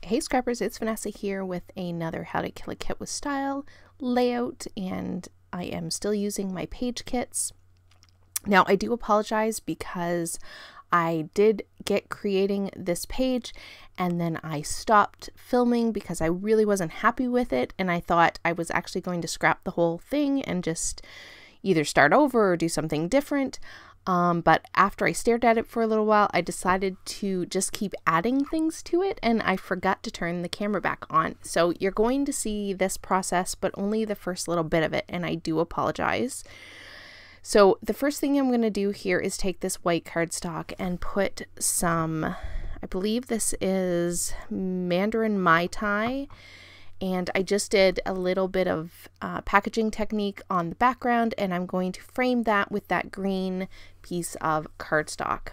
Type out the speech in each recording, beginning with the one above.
Hey Scrappers, it's Vanessa here with another How to Kill a Kit with Style layout, and I am still using my page kits. Now I do apologize because I did get creating this page and then I stopped filming because I really wasn't happy with it, and I thought I was actually going to scrap the whole thing and just either start over or do something different. But after I stared at it for a little while, I decided to just keep adding things to it, and I forgot to turn the camera back on. So you're going to see this process, but only the first little bit of it, and I do apologize. So the first thing I'm going to do here is take this white cardstock and put some, I believe this is Mandarin Mai Tai, and I just did a little bit of packaging technique on the background, and I'm going to frame that with that green piece of cardstock.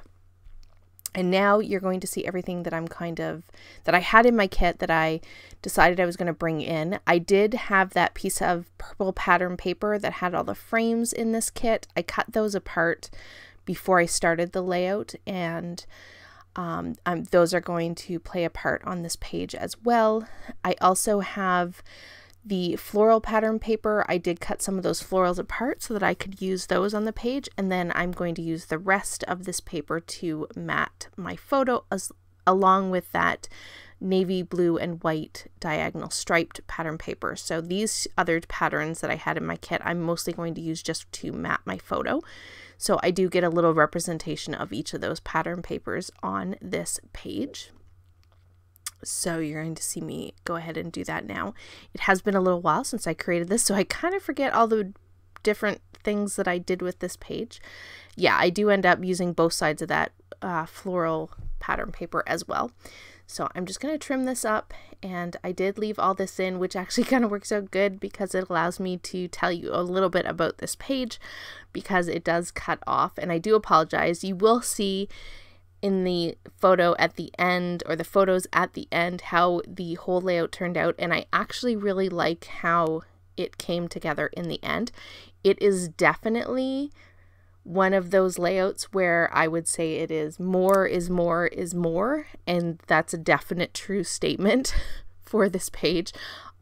And now you're going to see everything that that I had in my kit that I decided I was going to bring in. I did have that piece of purple pattern paper that had all the frames in this kit. I cut those apart before I started the layout, and those are going to play a part on this page as well. I also have the floral pattern paper. I did cut some of those florals apart so that I could use those on the page, and then I'm going to use the rest of this paper to mat my photo along with that navy blue and white diagonal striped pattern paper. So these other patterns that I had in my kit, I'm mostly going to use just to mat my photo. So I do get a little representation of each of those pattern papers on this page. So you're going to see me go ahead and do that now. It has been a little while since I created this, so I kind of forget all the different things that I did with this page. Yeah, I do end up using both sides of that floral pattern paper as well. So I'm just going to trim this up, and I did leave all this in, which actually kind of works out good because it allows me to tell you a little bit about this page because it does cut off. And I do apologize. You will see in the photo at the end, or the photos at the end, how the whole layout turned out, and I actually really like how it came together in the end. It is definitely one of those layouts where I would say it is more is more is more, and that's a definite true statement for this page.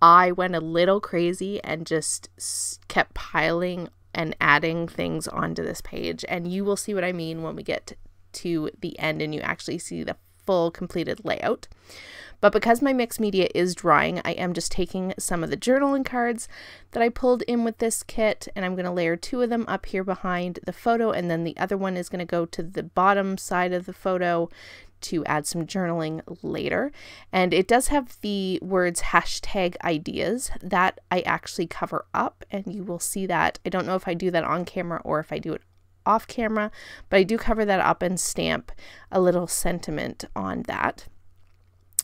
I went a little crazy and just kept piling and adding things onto this page, and you will see what I mean when we get to the end and you actually see the full completed layout. But because my mixed media is drying, I am just taking some of the journaling cards that I pulled in with this kit, and I'm going to layer two of them up here behind the photo, and then the other one is going to go to the bottom side of the photo to add some journaling later. And it does have the words #ideas that I actually cover up, and you will see that. I don't know if I do that on camera or if I do it off camera, but I do cover that up and stamp a little sentiment on that.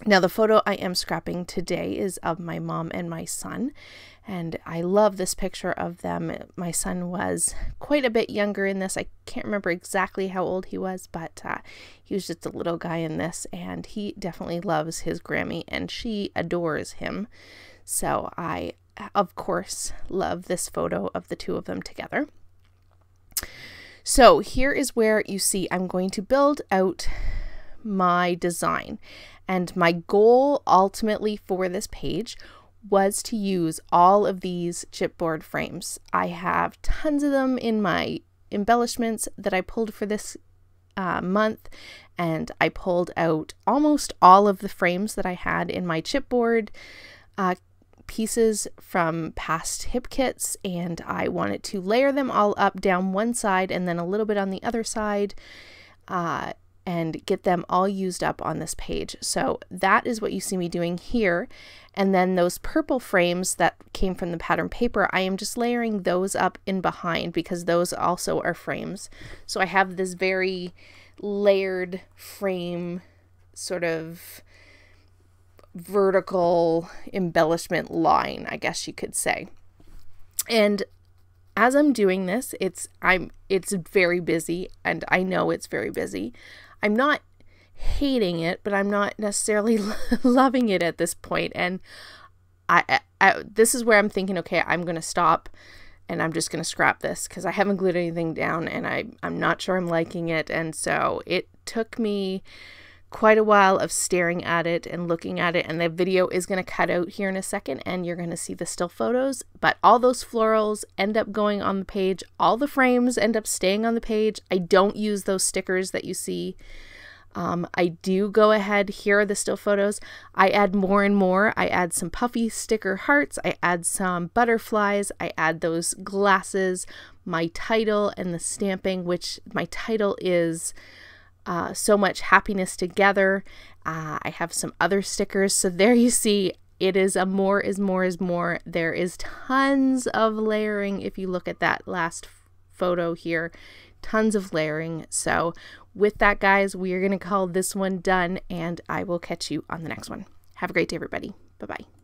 Now the photo I am scrapping today is of my mom and my son, and I love this picture of them. My son was quite a bit younger in this. I can't remember exactly how old he was, but he was just a little guy in this, and he definitely loves his Grammy and she adores him. So I, of course, love this photo of the two of them together. So here is where you see I'm going to build out my design, and my goal ultimately for this page was to use all of these chipboard frames. I have tons of them in my embellishments that I pulled for this month, and I pulled out almost all of the frames that I had in my chipboard pieces from past hip kits, and I wanted to layer them all up down one side and then a little bit on the other side, and get them all used up on this page. So that is what you see me doing here. And then those purple frames that came from the pattern paper, I am just layering those up in behind because those also are frames. So I have this very layered frame sort of vertical embellishment line, I guess you could say. And as I'm doing this, it's very busy, and I know it's very busy. I'm not hating it, but I'm not necessarily loving it at this point. And this is where I'm thinking, okay, I'm going to stop and I'm just going to scrap this because I haven't glued anything down, and I'm not sure I'm liking it. And so it took me quite a while of staring at it and looking at it, and the video is going to cut out here in a second and you're going to see the still photos, but all those florals end up going on the page. All the frames end up staying on the page. I don't use those stickers that you see. I do go ahead, here are the still photos. I add more and more. I add some puffy sticker hearts. I add some butterflies. I add those glasses, my title, and the stamping, which my title is so much happiness together. I have some other stickers. So there you see, it is a more is more is more. There is tons of layering. If you look at that last photo here, tons of layering. So with that, guys, we are going to call this one done, and I will catch you on the next one. Have a great day, everybody. Bye-bye.